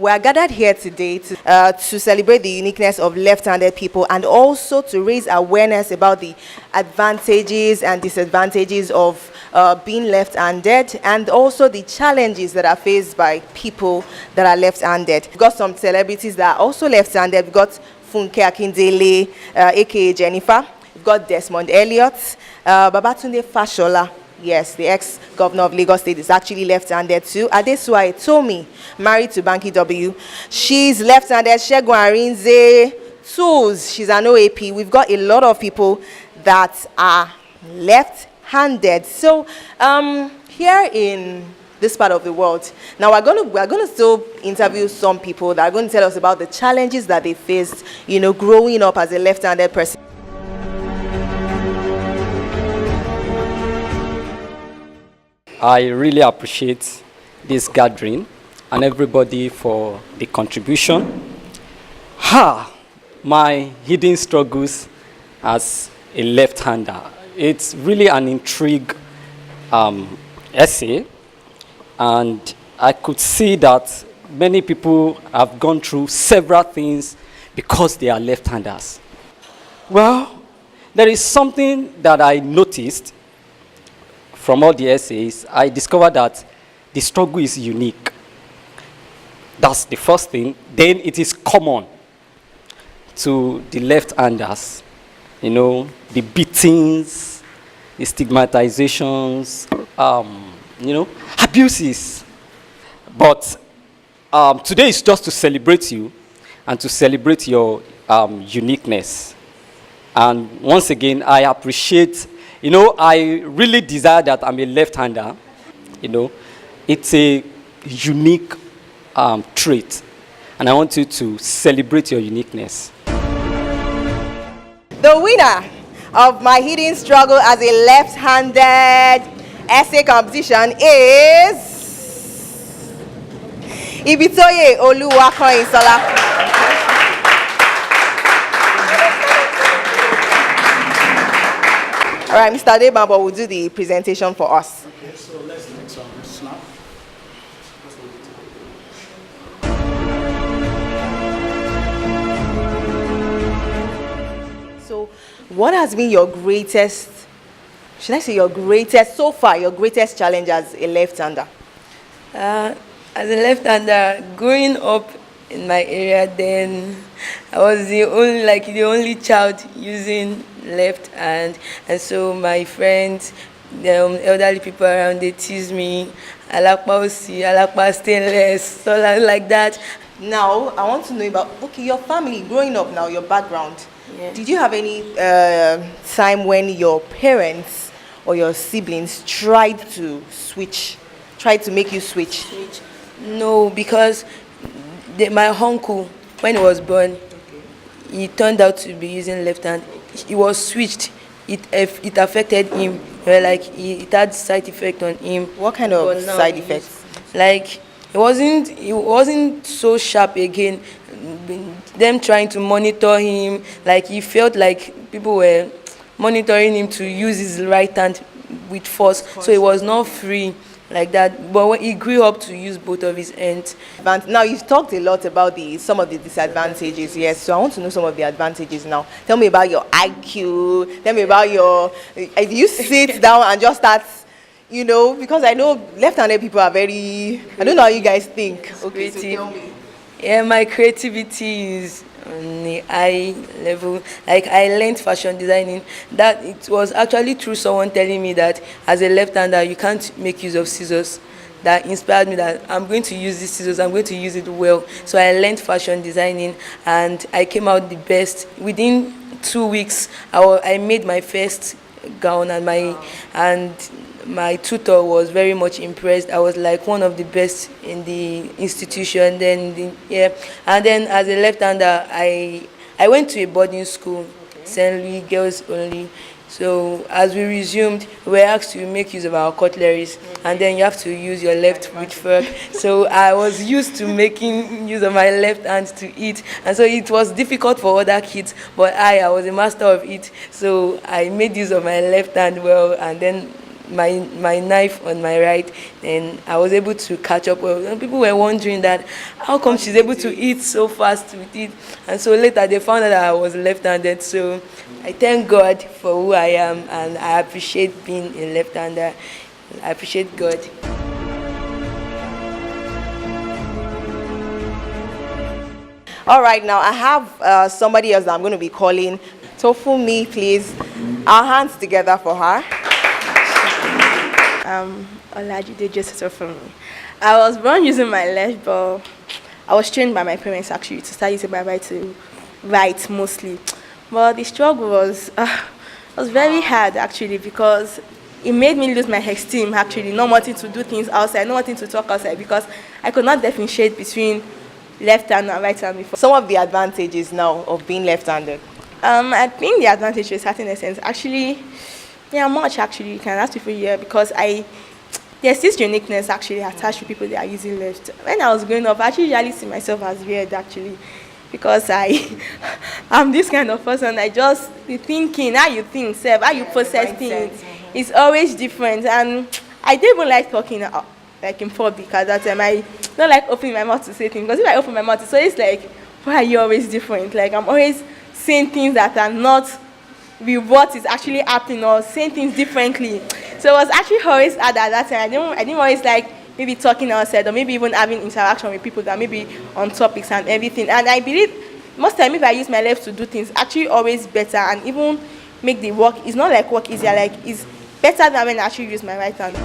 we are gathered here today to celebrate the uniqueness of left-handed people and also to raise awareness about the advantages and disadvantages of being left-handed, and also the challenges that are faced by people that are left-handed. We've got some celebrities that are also left-handed. We've got Funke Akindele, aka Jennifer. We've got Desmond Elliot, Babatunde Fashola. Yes, the ex-governor of Lagos State is actually left-handed too. Adesuwa Etomi, married to Banky W. She's left-handed. Segun Arinze, Tools, she's an OAP. We've got a lot of people that are left-handed. So here in this part of the world, now we're going to still interview some people that are going to tell us about the challenges that they faced, growing up as a left-handed person. I really appreciate this gathering and everybody for the contribution. My hidden struggles as a left-hander. It's really an intrigue essay, and I could see that many people have gone through several things because they are left-handers. Well, there is something that I noticed from all the essays. I discovered that the struggle is unique. That's the first thing. Then it is common to the left-handers. The beatings, the stigmatizations, abuses. But today is just to celebrate you and to celebrate your uniqueness. And once again, I appreciate, I really desire that I'm a left-hander. It's a unique trait. And I want you to celebrate your uniqueness. The winner of my hidden struggle as a left-handed essay competition is Ibitoye Oluwakoinsola. All right, Mr. Adebambo will do the presentation for us. Okay, so let's make some snap. So, what has been your greatest, should I say your greatest challenge as a left-hander? As a left-hander, growing up in my area, then I was the only child using left hand, and so my friends, the elderly people around, they tease me, alakpa osi, alakpa stainless, so like that. Now, I want to know about, your family, growing up now, your background. Yeah. Did you have any time when your parents or your siblings tried to make you switch? No, because my uncle, when he was born, he turned out to be using left hand. He was switched. It affected him. It had side effect on him. What kind of side effects? He wasn't so sharp again. Them trying to monitor him, he felt like people were monitoring him to use his right hand with force. So he was not free like that. But when he grew up to use both of his hands. Now, you've talked a lot about some of the disadvantages, yes. So I want to know some of the advantages now. Tell me about your IQ. Tell me about do you sit down and just start, because I know left-handed people are very, I don't know how you guys think. Okay, so tell me. Yeah, my creativity is on the high level. I learned fashion designing. That it was actually through someone telling me that as a left-hander, you can't make use of scissors. That inspired me that I'm going to use these scissors, I'm going to use it well. So I learned fashion designing and I came out the best. Within 2 weeks, I made my first gown, and my tutor was very much impressed. I was like one of the best in the institution. And then as a left-hander, I went to a boarding school, St. Louis, girls only. So as we resumed, we were asked to make use of our cutleries, and then you have to use your left with fork. So I was used to making use of my left hand to eat, and so it was difficult for other kids, but I was a master of it. So I made use of my left hand well, and then my knife on my right, and I was able to catch up. Well, people were wondering that how come she's able to eat so fast with it, and so later they found out that I was left-handed. So I thank God for who I am, and I appreciate being a left-hander. I appreciate God. All right, now I have somebody else that I'm going to be calling. Tofumi, please. Our hands together for her. Olajide Joseph from me. I was born using my left, but I was trained by my parents actually to start using my right to write mostly. But the struggle was very hard actually, because it made me lose my esteem actually, not wanting to do things outside, not wanting to talk outside, because I could not differentiate between left hand and right hand before. Some of the advantages now of being left-handed. I think the advantage to a certain extent actually, yeah, much actually, you can ask people here, because there's this uniqueness actually attached to people that are using left. When I was growing up, I actually usually see myself as weird actually, because I'm this kind of person. The thinking, how you think, how you process things, is always different, and I don't even like talking like in public at that time. I don't like opening my mouth to say things, because if I open my mouth, it's always like, why are you always different? Like I'm always saying things that are not with what is actually happening, or saying things differently. So it was actually always hard at that time. I didn't always like maybe talking outside, or maybe even having interaction with people that maybe on topics and everything. And I believe most time if I use my left to do things, actually always better, and even make the work, it's not like work easier, like it's better than when I actually use my right hand.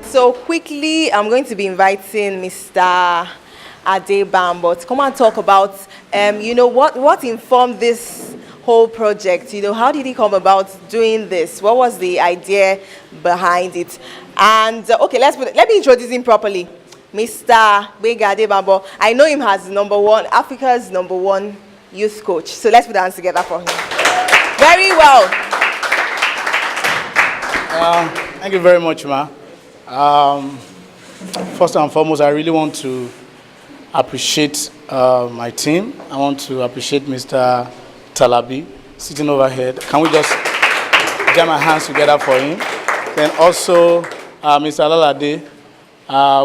So quickly, I'm going to be inviting Mr. Adebambo to come and talk about, what informed this whole project. How did he come about doing this? What was the idea behind it? And okay, let me introduce him properly. Mr. Gbega Adebambo. I know him as Africa's number one youth coach. So let's put our hands together for him. Very well. Thank you very much, Ma. First and foremost, I really want to appreciate my team. I want to appreciate Mr. Talabi sitting over here. Can we just get my hands together for him? Then also Mr. Alalade.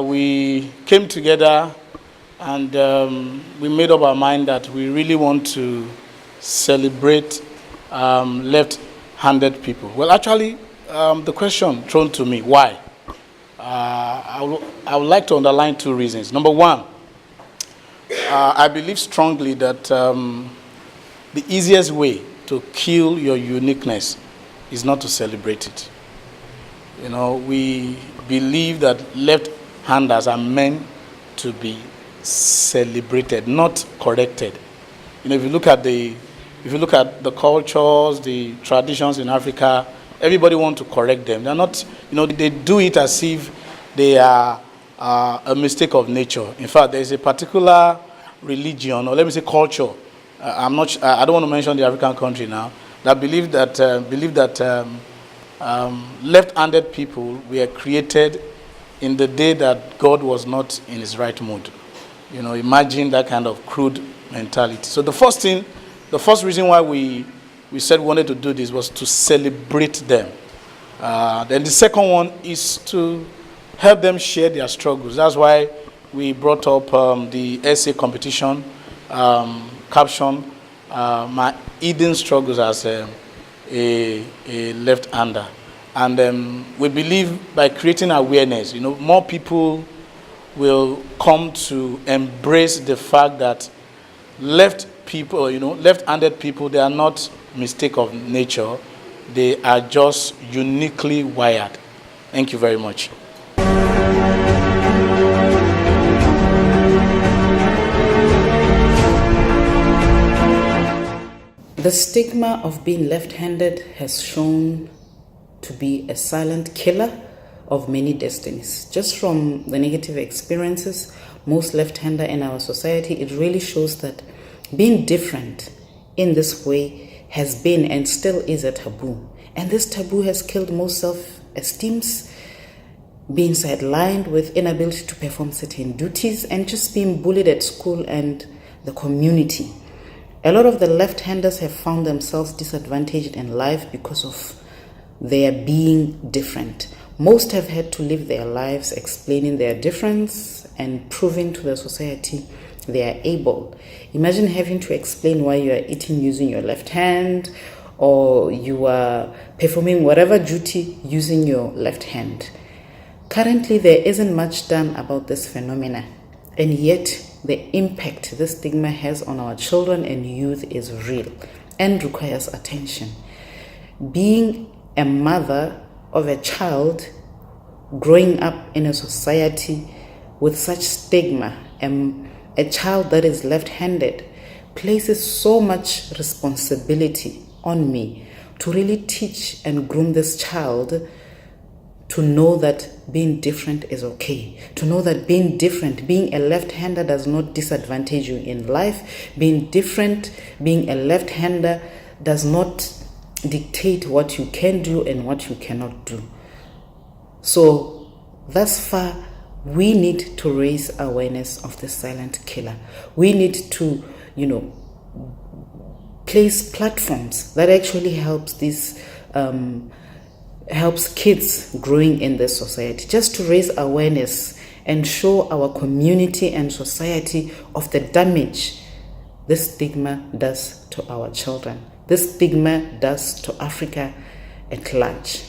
We came together and we made up our mind that we really want to celebrate left-handed people. Well, actually, the question thrown to me, why? I would like to underline two reasons. Number one, I believe strongly that the easiest way to kill your uniqueness is not to celebrate it. We believe that left-handers are meant to be celebrated, not corrected. If you look at the cultures, the traditions in Africa, everybody wants to correct them. They're not, they do it as if they are a mistake of nature. In fact, there is a particular religion, or let me say culture, I don't want to mention the African country now, that believe that left-handed people were created in the day that God was not in his right mood. Imagine that kind of crude mentality. So the first reason why we said we wanted to do this was to celebrate them. Then the second one is to help them share their struggles. That's why we brought up the essay competition caption, my hidden struggles as a left-hander. And we believe by creating awareness, more people will come to embrace the fact that left-handed people, they are not mistake of nature. They are just uniquely wired. Thank you very much. The stigma of being left-handed has shown to be a silent killer of many destinies. Just from the negative experiences, most left-hander in our society, it really shows that being different in this way has been and still is a taboo. And this taboo has killed most self-esteems, being sidelined with inability to perform certain duties, and just being bullied at school and the community. A lot of the left-handers have found themselves disadvantaged in life because of their being different. Most have had to live their lives explaining their difference and proving to the society they are able. Imagine having to explain why you are eating using your left hand, or you are performing whatever duty using your left hand. Currently, there isn't much done about this phenomena, and yet the impact this stigma has on our children and youth is real and requires attention. Being a mother of a child growing up in a society with such stigma, a child that is left-handed, places so much responsibility on me to really teach and groom this child to know that being different is okay, to know that being different, being a left-hander does not disadvantage you in life. Being different, being a left-hander does not dictate what you can do and what you cannot do. So thus far, we need to raise awareness of the silent killer. We need to, place platforms that actually helps kids growing in this society, just to raise awareness and show our community and society of the damage this stigma does to our children, this stigma does to Africa at large.